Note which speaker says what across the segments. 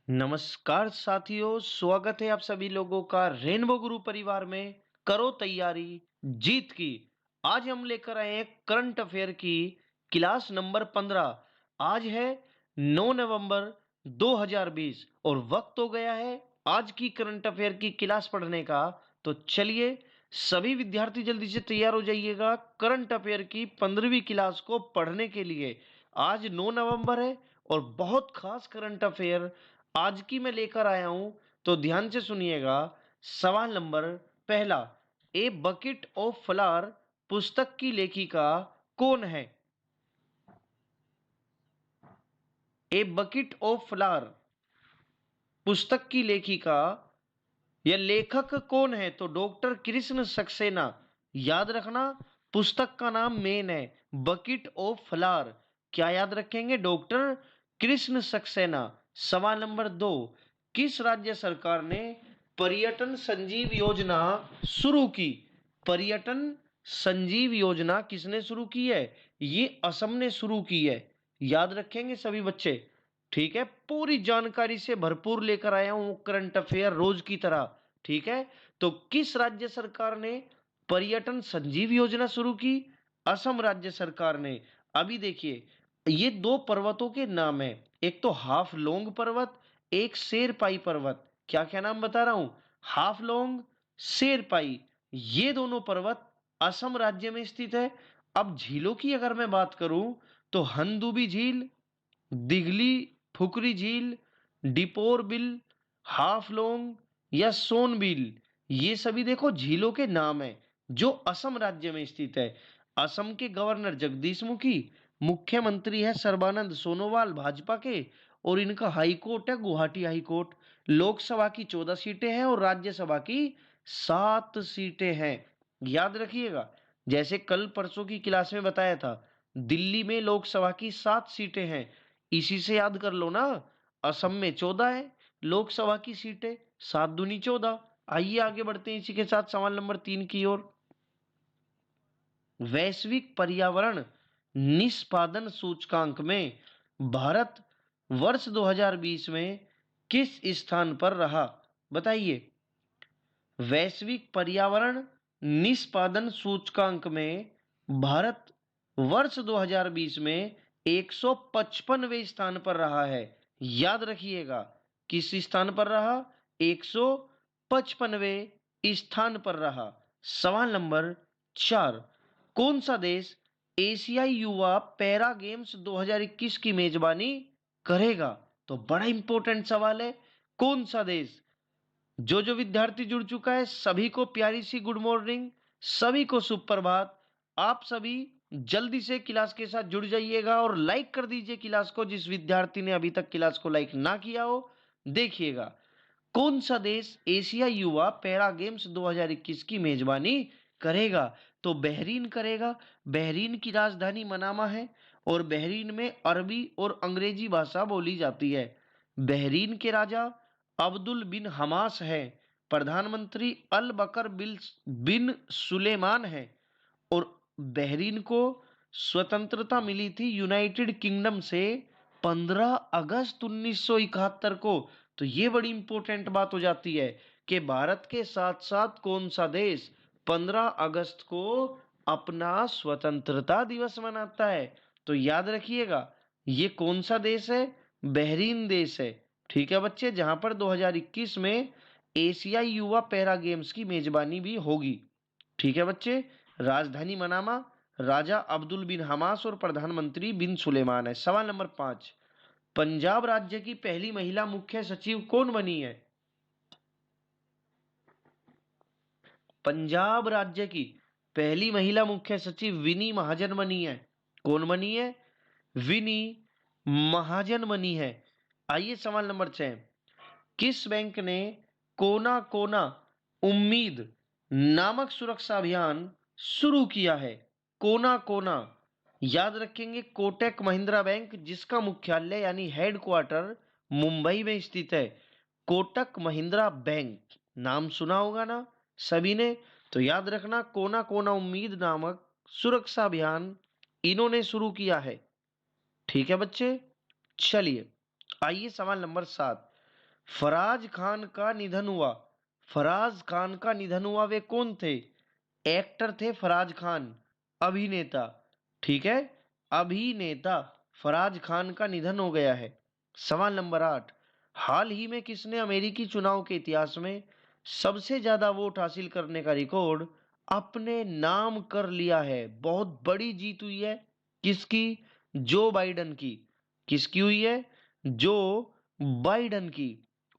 Speaker 1: नमस्कार साथियों, स्वागत है आप सभी लोगों का रेनबो गुरु परिवार में। करो तैयारी जीत की। आज हम लेकर आए हैं करंट अफेयर की क्लास नंबर 15। आज है 9 नवंबर 2020 और वक्त हो गया है आज की करंट अफेयर की क्लास पढ़ने का। तो चलिए सभी विद्यार्थी जल्दी से तैयार हो जाइएगा करंट अफेयर की 15वीं क्लास को पढ़ने के लिए। आज 9 नवंबर है और बहुत खास करंट अफेयर आज की मैं लेकर आया हूं, तो ध्यान से सुनिएगा। सवाल नंबर पहला, ए बकेट ऑफ फ्लावर पुस्तक की लेखिका कौन है? ए बकेट ऑफ फ्लावर पुस्तक की लेखिका या लेखक कौन है? तो डॉक्टर कृष्ण सक्सेना। याद रखना, पुस्तक का नाम मेन है बकेट ऑफ फ्लावर। क्या याद रखेंगे? डॉक्टर कृष्ण सक्सेना। सवाल नंबर दो, किस राज्य सरकार ने पर्यटन संजीव योजना शुरू की? पर्यटन संजीव योजना किसने शुरू की है? ये असम ने शुरू की है। याद रखेंगे सभी बच्चे। ठीक है, पूरी जानकारी से भरपूर लेकर आया हूं करंट अफेयर रोज की तरह। ठीक है, तो किस राज्य सरकार ने पर्यटन संजीव योजना शुरू की? असम राज्य सरकार ने। अभी देखिए, ये दो पर्वतों के नाम है, एक तो हाफ लोंग पर्वत, एक शेरपाई पर्वत। क्या क्या नाम बता रहा हूं? हाफ लोंग, शेरपाई। ये दोनों पर्वत असम राज्य में स्थित है। अब झीलों की अगर मैं बात करूं, तो हंदुबी झील, दिघली फुकरी झील, डिपोर बिल, हाफलोंग या सोनबिल, ये सभी देखो झीलों के नाम हैं जो असम राज्य में स्थित है। असम के गवर्नर जगदीश मुखी, मुख्यमंत्री है सर्बानंद सोनोवाल भाजपा के, और इनका हाई कोर्ट है गुवाहाटी हाई कोर्ट। लोकसभा की 14 सीटें हैं और राज्यसभा की 7 सीटें हैं। याद रखिएगा, जैसे कल परसों की क्लास में बताया था, दिल्ली में लोकसभा की 7 सीटें हैं। इसी से याद कर लो ना। असम में 14 है लोकसभा की सीटें, 7 दूनी 14। आइए आगे बढ़ते हैं इसी के साथ सवाल नंबर 3 की ओर। वैश्विक पर्यावरण निष्पादन सूचकांक में भारत वर्ष 2020 में किस स्थान पर रहा? बताइए। वैश्विक पर्यावरण निष्पादन सूचकांक में भारत वर्ष 2020 में 155वें स्थान पर रहा है। याद रखिएगा, किस स्थान पर रहा? 155वें स्थान पर रहा। सवाल नंबर 4, कौन सा देश एशियाई युवा पैरा गेम्स 2021 की मेजबानी करेगा? तो बड़ा इंपॉर्टेंट सवाल है, कौन सा देश? जो जो विद्यार्थी जुड़ चुका है सभी को प्यारी सी गुड मॉर्निंग, सभी को सुप्रभात। आप सभी जल्दी से क्लास के साथ जुड़ जाइएगा और लाइक कर दीजिए क्लास को, जिस विद्यार्थी ने अभी तक क्लास को लाइक ना किया हो। देखिएगा, कौन सा देश एशिया युवा पैरा गेम्स 2021 की मेजबानी करेगा? तो बहरीन करेगा। बहरीन की राजधानी मनामा है और बहरीन में अरबी और अंग्रेजी भाषा बोली जाती है। बहरीन के राजा अब्दुल बिन हमास है। प्रधानमंत्री अल बकर बिन सुलेमान है। और बहरीन को स्वतंत्रता मिली थी यूनाइटेड किंगडम से 15 अगस्त 1971 को। तो ये बड़ी इंपॉर्टेंट बात हो जाती है कि भारत के साथ साथ कौन सा देश 15 अगस्त को अपना स्वतंत्रता दिवस मनाता है? तो याद रखिएगा, ये कौन सा देश है? बहरीन देश है। ठीक है बच्चे, जहां पर 2021 में एशियाई युवा पैरा गेम्स की मेजबानी भी होगी। ठीक है बच्चे, राजधानी मनामा, राजा अब्दुल बिन हमास और प्रधानमंत्री बिन सुलेमान है। सवाल नंबर 5, पंजाब राज्य की पहली महिला मुख्य सचिव कौन बनी है? पंजाब राज्य की पहली महिला मुख्य सचिव विनी महाजन बनी है। कौन बनी है? विनी महाजन बनी है। आइए सवाल नंबर 6, किस बैंक ने कोना कोना उम्मीद नामक सुरक्षा अभियान शुरू किया है? कोना कोना, याद रखेंगे कोटक महिंद्रा बैंक, जिसका मुख्यालय यानी हेडक्वार्टर मुंबई में स्थित है। कोटक महिंद्रा बैंक नाम सुना होगा ना सभी ने? तो याद रखना, कोना कोना उम्मीद नामक सुरक्षा अभियान इन्होंने शुरू किया है। ठीक है बच्चे, चलिए आइए सवाल नंबर 7, फराज खान का निधन हुआ। फराज खान का निधन हुआ, वे कौन थे? एक्टर थे फराज खान, अभिनेता। ठीक है, अभिनेता फराज खान का निधन हो गया है। सवाल नंबर 8, हाल ही में किसने अमेरिकी चुनाव के इतिहास में सबसे ज्यादा वोट हासिल करने का रिकॉर्ड अपने नाम कर लिया है? बहुत बड़ी जीत हुई है। किसकी? जो बाइडन की। किसकी हुई है? जो बाइडन की।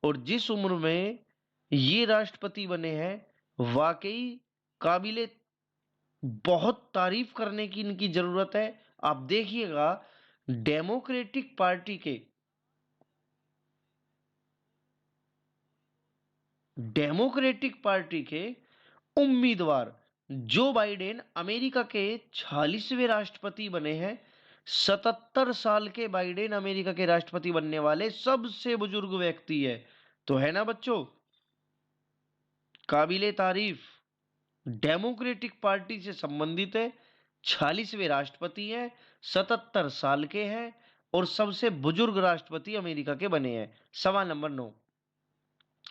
Speaker 1: और जिस उम्र में ये राष्ट्रपति बने हैं, वाकई काबिले बहुत तारीफ करने की इनकी जरूरत है। आप देखिएगा, डेमोक्रेटिक पार्टी के डेमोक्रेटिक पार्टी के उम्मीदवार जो बाइडेन अमेरिका के 46वें राष्ट्रपति बने हैं। 77 साल के बाइडेन अमेरिका के राष्ट्रपति बनने वाले सबसे बुजुर्ग व्यक्ति है। तो है ना बच्चों, काबिले तारीफ, डेमोक्रेटिक पार्टी से संबंधित है, 46वें राष्ट्रपति हैं, 77 साल के हैं और सबसे बुजुर्ग राष्ट्रपति अमेरिका के बने हैं। सवाल नंबर 9,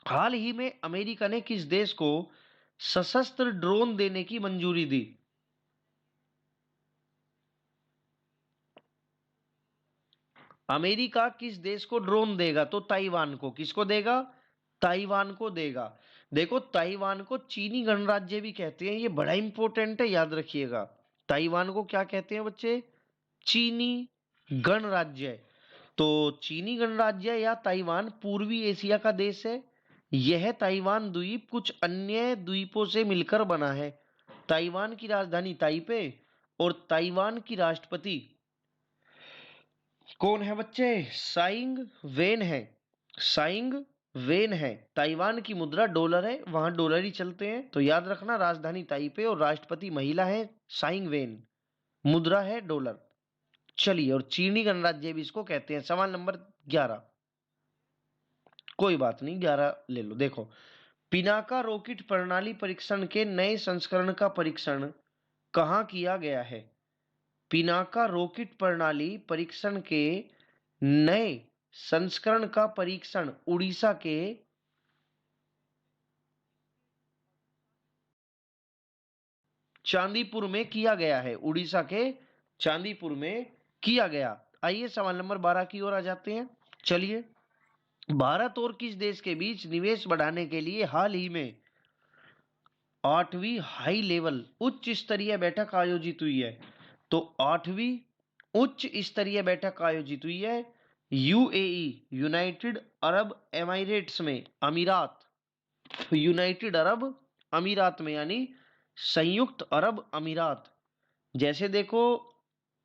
Speaker 1: हाल ही में अमेरिका ने किस देश को सशस्त्र ड्रोन देने की मंजूरी दी? अमेरिका किस देश को ड्रोन देगा? तो ताइवान को। किसको देगा? ताइवान को देगा। देखो, ताइवान को चीनी गणराज्य भी कहते हैं, ये बड़ा इंपॉर्टेंट है, याद रखिएगा। ताइवान को क्या कहते हैं बच्चे? चीनी गणराज्य। तो चीनी गणराज्य या ताइवान पूर्वी एशिया का देश है। यह ताइवान द्वीप कुछ अन्य द्वीपों से मिलकर बना है। ताइवान की राजधानी ताइपे और ताइवान की राष्ट्रपति कौन है बच्चे? साइंग वेन है। साइंग वेन है। ताइवान की मुद्रा डॉलर है, वहां डॉलर ही चलते हैं, तो याद रखना, राजधानी ताइपे और राष्ट्रपति महिला है साइंग वेन, मुद्रा है डॉलर। चलिए, और चीनी गणराज्य भी इसको कहते हैं। सवाल नंबर 11, कोई बात नहीं, 11 ले लो। देखो, पिनाका रॉकेट प्रणाली परीक्षण के नए संस्करण का परीक्षण कहाँ किया गया है? पिनाका रॉकेट प्रणाली परीक्षण के नए संस्करण का परीक्षण उड़ीसा के चांदीपुर में किया गया है। उड़ीसा के चांदीपुर में किया गया। आइए सवाल नंबर 12 की ओर आ जाते हैं। चलिए, भारत और किस देश के बीच निवेश बढ़ाने के लिए हाल ही में 8वीं हाई लेवल उच्च स्तरीय बैठक आयोजित हुई है? तो 8वीं उच्च स्तरीय बैठक आयोजित हुई है यूएई, यूनाइटेड अरब एमिरेट्स में, अमीरात, यूनाइटेड अरब अमीरात में, यानी संयुक्त अरब अमीरात। जैसे देखो,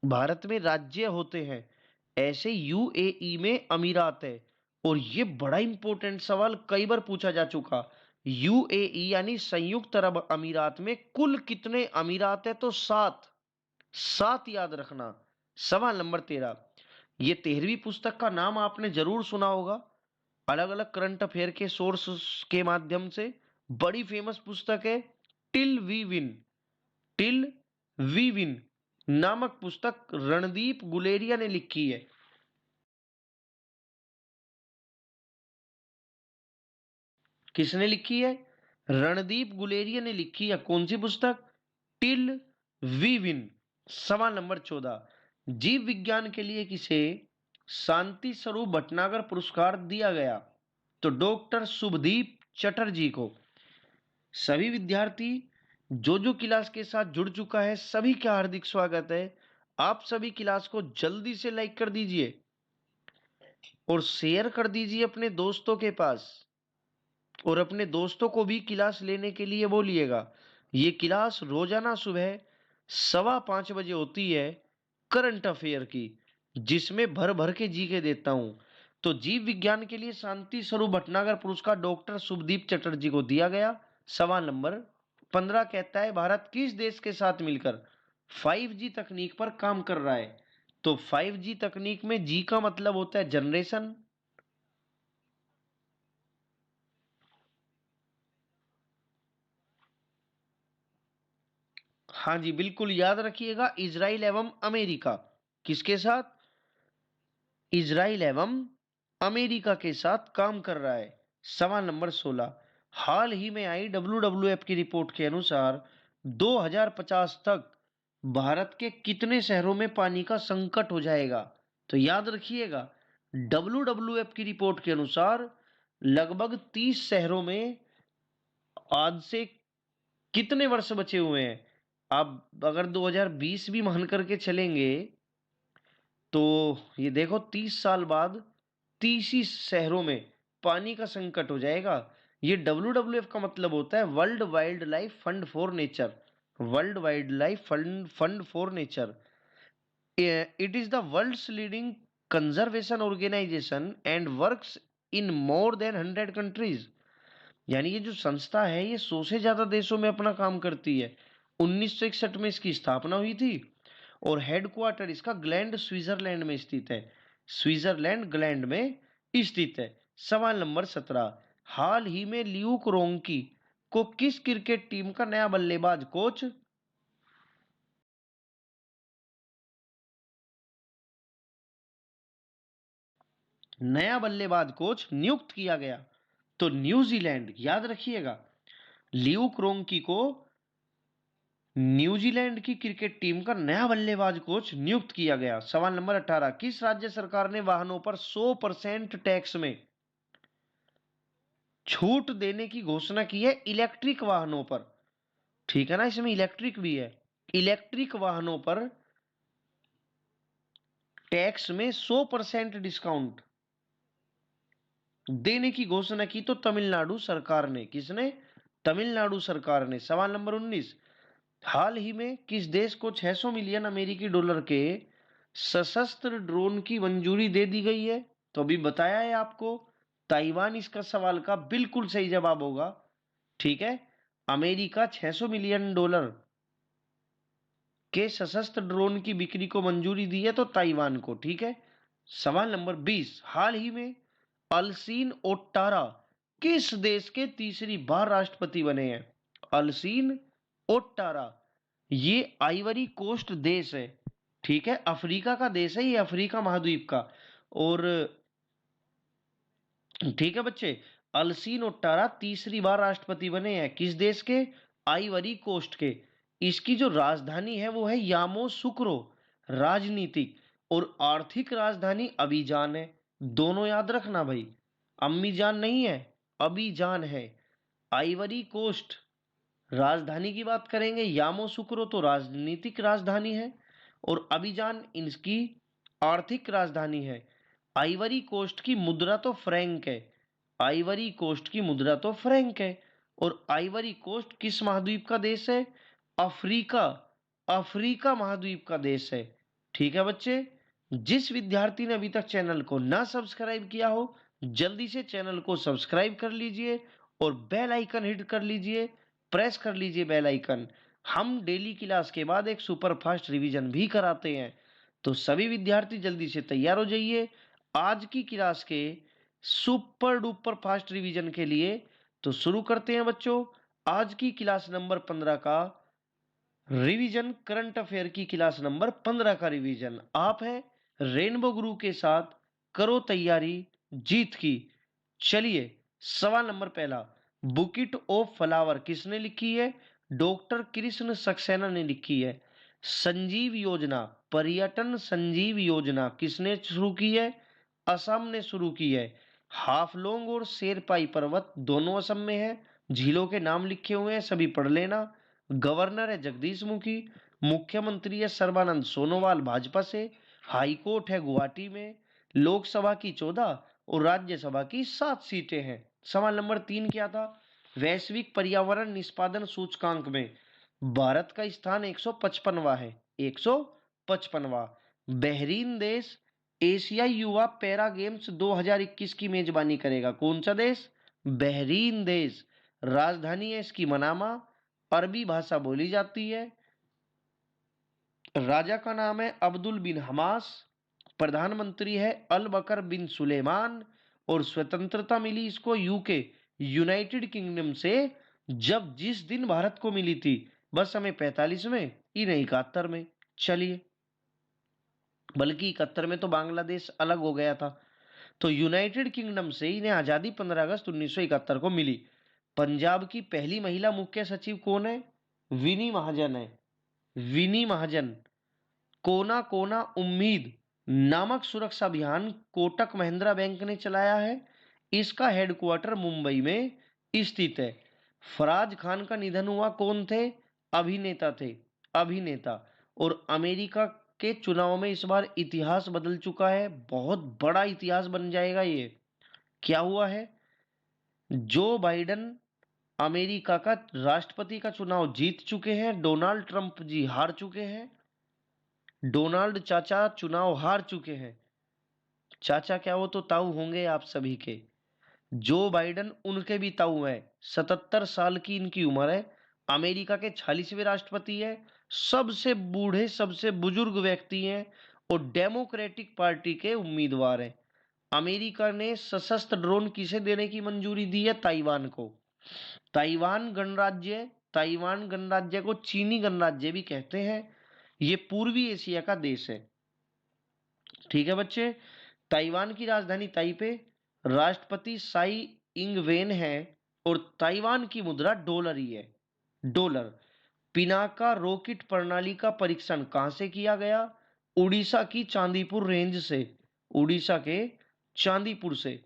Speaker 1: भारत में राज्य होते हैं, ऐसे यूएई में अमीरात है। और ये बड़ा इंपॉर्टेंट सवाल कई बार पूछा जा चुका, यूएई यानी संयुक्त अरब अमीरात में कुल कितने अमीरात है? तो 7। 7 याद रखना। सवाल नंबर 13, ये 13वीं पुस्तक का नाम आपने जरूर सुना होगा, अलग अलग करंट अफेयर के सोर्स के माध्यम से। बड़ी फेमस पुस्तक है, till we win. Till we win नामक पुस्तक रणदीप गुलेरिया ने लिखी है। किसने लिखी है? रणदीप गुलेरिया ने लिखी है। कौन सी पुस्तक? Till we win. सवाल नंबर 14, जीव विज्ञान के लिए किसे शांति स्वरूप भटनागर पुरस्कार दिया गया? तो डॉक्टर शुभदीप चटर्जी को। सभी विद्यार्थी जो जो क्लास के साथ जुड़ चुका है, सभी का हार्दिक स्वागत है। आप सभी क्लास को जल्दी से लाइक कर दीजिए और शेयर कर दीजिए अपने दोस्तों के पास, और अपने दोस्तों को भी क्लास लेने के लिए बोलिएगा। ये क्लास रोजाना सुबह 5:15 बजे होती है, करंट अफेयर की, जिसमें भर भर के जीके देता हूं। तो जीव विज्ञान के लिए शांति स्वरूप भटनागर पुरस्कार डॉक्टर शुभदीप चटर्जी को दिया गया। सवाल नंबर 15 कहता है, भारत किस देश के साथ मिलकर 5G तकनीक पर काम कर रहा है? तो 5G तकनीक में जी का मतलब होता है जनरेशन। हाँ जी, बिल्कुल याद रखिएगा, इजराइल एवं अमेरिका। किसके साथ? इजराइल एवं अमेरिका के साथ काम कर रहा है? सवाल नंबर 16, हाल ही में आई WWF की रिपोर्ट के अनुसार 2050 तक भारत के कितने शहरों में पानी का संकट हो जाएगा? तो याद रखिएगा, WWF की रिपोर्ट के अनुसार लगभग 30 शहरों में आज से कितने वर्ष बचे हुए हैं? आप अगर 2020 भी मान करके चलेंगे तो ये देखो 30 साल बाद 30 ही शहरों में पानी का संकट हो जाएगा। ये WWF का मतलब होता है world wildlife fund for nature. World wildlife fund for nature, it is the world's leading conservation organisation and works in more than 100 countries. यानी ये जो संस्था है ये 100 से ज्यादा देशों में अपना काम करती है। 1961 में इसकी स्थापना हुई थी और हेडक्वार्टर इसका ग्लैंड स्विट्जरलैंड में स्थित है। स्विट्जरलैंड ग्लैंड में स्थित है। सवाल नंबर 17, हाल ही में ल्यूक रोंकी को किस क्रिकेट टीम का नया बल्लेबाज कोच नियुक्त किया गया? तो न्यूजीलैंड। याद रखिएगा, ल्यूक रोंकी को न्यूजीलैंड की क्रिकेट टीम का नया बल्लेबाज कोच नियुक्त किया गया। सवाल नंबर 18, किस राज्य सरकार ने वाहनों पर 100% टैक्स में छूट देने की घोषणा की है इलेक्ट्रिक वाहनों पर? ठीक है ना, इसमें इलेक्ट्रिक भी है। इलेक्ट्रिक वाहनों पर टैक्स में 100% डिस्काउंट देने की घोषणा की तो तमिलनाडु सरकार ने। किसने? तमिलनाडु सरकार ने। सवाल नंबर 19, हाल ही में किस देश को 600 मिलियन अमेरिकी डॉलर के सशस्त्र ड्रोन की मंजूरी दे दी गई है? तो अभी बताया है आपको, ताइवान इसका सवाल का बिल्कुल सही जवाब होगा। ठीक है, अमेरिका 600 मिलियन डॉलर के सशस्त्र ड्रोन की बिक्री को मंजूरी दी है तो ताइवान को। ठीक है। सवाल नंबर 20, हाल ही में अल्सीन ओटारा किस देश के तीसरी बार राष्ट्रपति बने हैं? अल्सीन ओटारा ये आइवरी कोस्ट देश है। ठीक है, अफ्रीका का देश है ये, अफ्रीका महाद्वीप का। और ठीक है बच्चे, अल्सीन ओटारा तीसरी बार राष्ट्रपति बने हैं किस देश के? आइवरी कोस्ट के। इसकी जो राजधानी है वो है यामोसुक्रो। राजनीतिक और आर्थिक राजधानी अबीजान है। दोनों याद रखना भाई, अम्मीजान नहीं है, अबीजान है। आइवरी कोस्ट राजधानी की बात करेंगे, यामोसुक्रो तो राजनीतिक राजधानी है और अबीजान इनकी आर्थिक राजधानी है। आइवरी कोस्ट की मुद्रा तो फ्रैंक है। आइवरी कोस्ट की मुद्रा तो फ्रैंक है। और आइवरी कोस्ट किस महाद्वीप का देश है? अफ्रीका। अफ्रीका महाद्वीप का देश है। ठीक है बच्चे, जिस विद्यार्थी ने अभी तक चैनल को ना सब्सक्राइब किया हो जल्दी से चैनल को सब्सक्राइब कर लीजिए और बेल आइकन हिट कर लीजिए, प्रेस कर लीजिए बेल आइकन। हम डेली क्लास के बाद एक सुपर फास्ट रिवीजन भी कराते हैं, तो सभी विद्यार्थी जल्दी से तैयार हो जाइए आज की क्लास के सुपर डुपर फास्ट रिवीजन के लिए। तो शुरू करते हैं बच्चों आज की क्लास नंबर 15 का रिवीजन। करंट अफेयर की क्लास नंबर 15 का रिवीजन आप है रेनबो गुरु के साथ। करो तैयारी जीत की। चलिए, सवाल नंबर पहला, बुकिट ऑफ फ्लावर किसने लिखी है? डॉक्टर कृष्ण सक्सेना ने लिखी है। संजीव योजना, पर्यटन संजीव योजना किसने शुरू की है? असम ने शुरू की है। हाफलोंग और शेरपाई पर्वत दोनों असम में है। झीलों के नाम लिखे हुए हैं, सभी पढ़ लेना। गवर्नर है जगदीश मुखी। मुख्यमंत्री है सर्बानंद सोनोवाल भाजपा से। हाई कोर्ट है गुवाहाटी में। लोकसभा की 14 और राज्यसभा की 7 सीटें हैं। सवाल नंबर 3 क्या था? वैश्विक पर्यावरण निष्पादन सूचकांक में भारत का स्थान 155वां है। 155वां। बहरीन देश एशियाई युवा पैरा गेम्स 2021 की मेजबानी करेगा। कौन सा देश? बहरीन देश। राजधानी है इसकी मनामा। अरबी भाषा बोली जाती है। राजा का नाम है अब्दुल बिन हमास। प्रधानमंत्री है अल बकर बिन सुलेमान। और स्वतंत्रता मिली इसको यूके यूनाइटेड किंगडम से जब जिस दिन भारत को मिली थी, बस हमें 45 में, इन्हें 71 में। चलिए, बल्कि 71 में तो बांग्लादेश अलग हो गया था। तो यूनाइटेड किंगडम से इन्हें आजादी 15 अगस्त 1971 को मिली। पंजाब की पहली महिला मुख्य सचिव कौन है? विनी महाजन है, विनी महाजन। कोना कोना उम्मीद नामक सुरक्षा अभियान कोटक महिंद्रा बैंक ने चलाया है। इसका हेडक्वार्टर मुंबई में स्थित है। फराज खान का निधन हुआ, कौन थे? अभिनेता थे, अभिनेता। और अमेरिका के चुनाव में इस बार इतिहास बदल चुका है, बहुत बड़ा इतिहास बन जाएगा ये। क्या हुआ है? जो बाइडन अमेरिका का राष्ट्रपति का चुनाव जीत चुके हैं, डोनाल्ड ट्रंप जी हार चुके हैं। डोनाल्ड चाचा चुनाव हार चुके हैं। चाचा क्या, वो तो ताऊ होंगे आप सभी के। जो बाइडन उनके भी ताऊ हैं। 77 साल की इनकी उम्र है। अमेरिका के 46वें राष्ट्रपति है। सबसे बूढ़े, सबसे बुजुर्ग व्यक्ति हैं और डेमोक्रेटिक पार्टी के उम्मीदवार हैं। अमेरिका ने सशस्त्र ड्रोन किसे देने की मंजूरी दी है? ताइवान को। ताइवान गणराज्य, ताइवान गणराज्य को चीनी गणराज्य भी कहते हैं। ये पूर्वी एशिया का देश है। ठीक है बच्चे। ताइवान की राजधानी ताइपे, राष्ट्रपति साई इंग वेन है और ताइवान की मुद्रा डॉलर ही है, डॉलर। पिनाका रॉकेट प्रणाली का परीक्षण कहां से किया गया? उड़ीसा की चांदीपुर रेंज से, उड़ीसा के चांदीपुर से।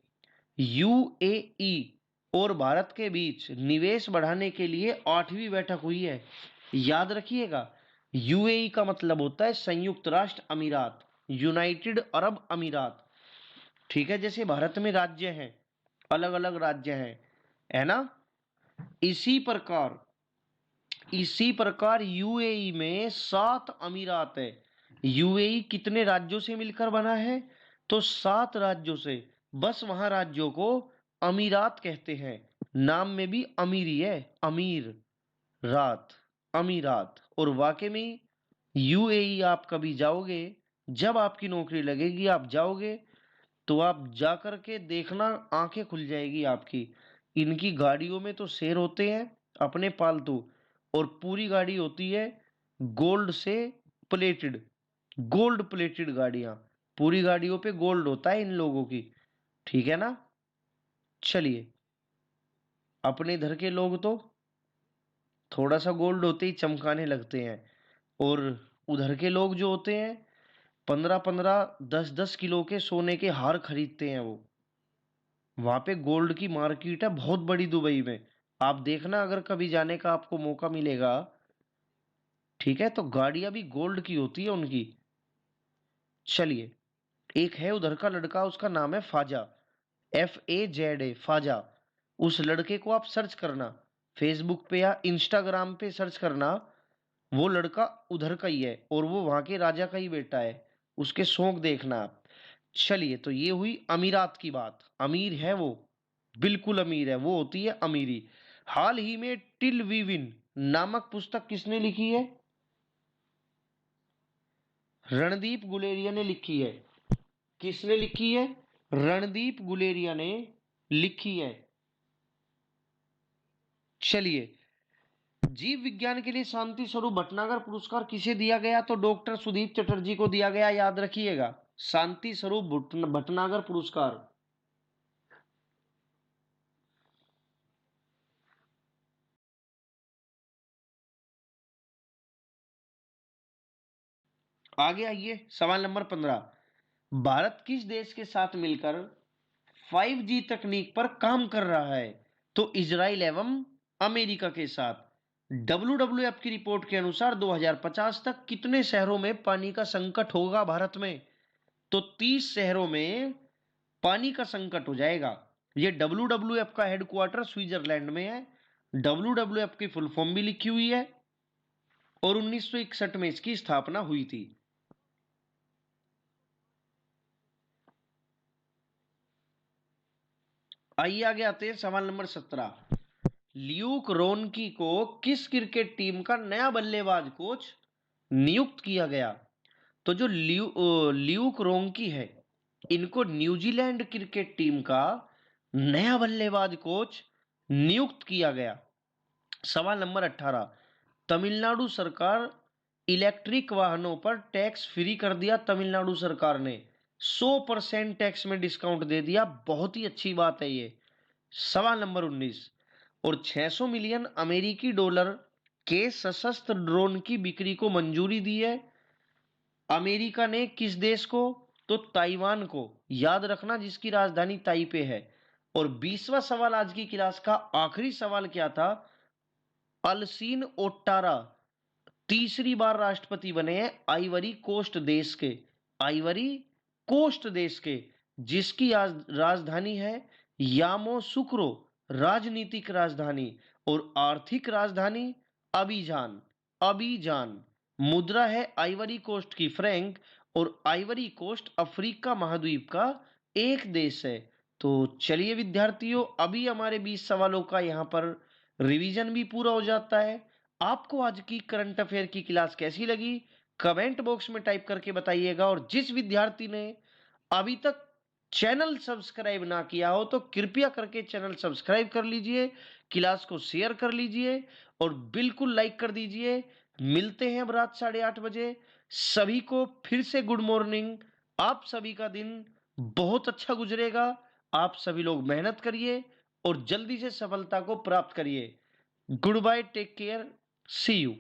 Speaker 1: यूएई और भारत के बीच निवेश बढ़ाने के लिए 8वीं बैठक हुई है। याद रखिएगा, यूएई का मतलब होता है संयुक्त राष्ट्र अमीरात, यूनाइटेड अरब अमीरात। ठीक है, जैसे भारत में राज्य हैं, अलग अलग राज्य हैं, है ना। इसी प्रकार यूएई में 7 अमीरात है। यूएई कितने राज्यों से मिलकर बना है? तो 7 राज्यों से। बस वहां राज्यों को अमीरात कहते हैं। नाम में भी अमीरी है, अमीर रात, अमीरात। और वाकई में यूएई आप कभी जाओगे, जब आपकी नौकरी लगेगी आप जाओगे, तो आप जाकर के देखना, आंखें खुल जाएगी आपकी। इनकी गाड़ियों में तो शेर होते हैं अपने पालतू, और पूरी गाड़ी होती है गोल्ड से प्लेटेड, गोल्ड प्लेटेड गाड़ियां। पूरी गाड़ियों पे गोल्ड होता है इन लोगों की। ठीक है ना। चलिए, अपने इधर के लोग तो थोड़ा सा गोल्ड होते ही चमकाने लगते हैं, और उधर के लोग जो होते हैं 15-15, 10-10 किलो के सोने के हार खरीदते हैं वो। वहां पे गोल्ड की मार्केट है बहुत बड़ी दुबई में। आप देखना, अगर कभी जाने का आपको मौका मिलेगा, ठीक है, तो गाड़ियां भी गोल्ड की होती है उनकी। चलिए, एक है उधर का लड़का, उसका नाम है फाजा, FAZA, फाजा। उस लड़के को आप सर्च करना, फेसबुक पे या इंस्टाग्राम पे सर्च करना। वो लड़का उधर का ही है और वो वहां के राजा का ही बेटा है। उसके शौक देखना आप। चलिए, तो ये हुई अमीरात की बात। अमीर है वो, बिल्कुल अमीर है, वो होती है अमीरी। हाल ही में टिल वी विन नामक पुस्तक किसने लिखी है? रणदीप गुलेरिया ने लिखी है। किसने लिखी है? रणदीप गुलेरिया ने लिखी है। चलिए, जीव विज्ञान के लिए शांति स्वरूप भटनागर पुरस्कार किसे दिया गया? तो डॉक्टर सुदीप चटर्जी को दिया गया, याद रखिएगा। शांति स्वरूप भटनागर पुरस्कार। आगे आइए, सवाल नंबर 15। भारत किस देश के साथ मिलकर 5G तकनीक पर काम कर रहा है? तो इजराइल एवं अमेरिका के साथ। WWF की रिपोर्ट के अनुसार 2050 तक कितने शहरों में पानी का संकट होगा भारत में? तो 30 शहरों में पानी का संकट हो जाएगा। यह WWF का हेडक्वार्टर स्विट्जरलैंड में है। WWF की फुल फॉर्म भी लिखी हुई है और 1961 में इसकी स्थापना हुई थी। आइए आगे आते हैं, सवाल नंबर 17। ल्यूक रोनकी को किस क्रिकेट टीम का नया बल्लेबाज कोच नियुक्त किया गया? तो जो ल्यूक रोनकी है, इनको न्यूजीलैंड क्रिकेट टीम का नया बल्लेबाज कोच नियुक्त किया गया। सवाल नंबर 18। तमिलनाडु सरकार इलेक्ट्रिक वाहनों पर टैक्स फ्री कर दिया, तमिलनाडु सरकार ने। 100% टैक्स में डिस्काउंट दे दिया। बहुत ही अच्छी बात है ये। सवाल नंबर 19, और 600 मिलियन अमेरिकी डॉलर के सशस्त्र ड्रोन की बिक्री को मंजूरी दी है अमेरिका ने किस देश को? तो ताइवान को। याद रखना, जिसकी राजधानी ताइपे है। और 20वां सवाल आज की क्लास का आखिरी सवाल क्या था? अलसीन ओटारा तीसरी बार राष्ट्रपति बने हैं आइवरी कोस्ट देश के। आइवरी कोस्ट देश के, जिसकी राजधानी है यामोसुक्रो। राजनीतिक राजधानी और आर्थिक राजधानी अबीजान। अबीजान। मुद्रा है आइवरी कोस्ट की फ्रैंक, और आइवरी कोस्ट अफ्रीका महाद्वीप का एक देश है। तो चलिए विद्यार्थियों, अभी हमारे 20 सवालों का यहाँ पर रिवीजन भी पूरा हो जाता है। आपको आज की करंट अफेयर की क्लास कैसी लगी, कमेंट बॉक्स में टाइप करके बताइएगा। और जिस विद्यार्थी ने अभी तक चैनल सब्सक्राइब ना किया हो तो कृपया करके चैनल सब्सक्राइब कर लीजिए, क्लास को शेयर कर लीजिए और बिल्कुल लाइक कर दीजिए। मिलते हैं अब रात 8:30 बजे। सभी को फिर से गुड मॉर्निंग। आप सभी का दिन बहुत अच्छा गुजरेगा। आप सभी लोग मेहनत करिए और जल्दी से सफलता को प्राप्त करिए। Goodbye, take care, see you.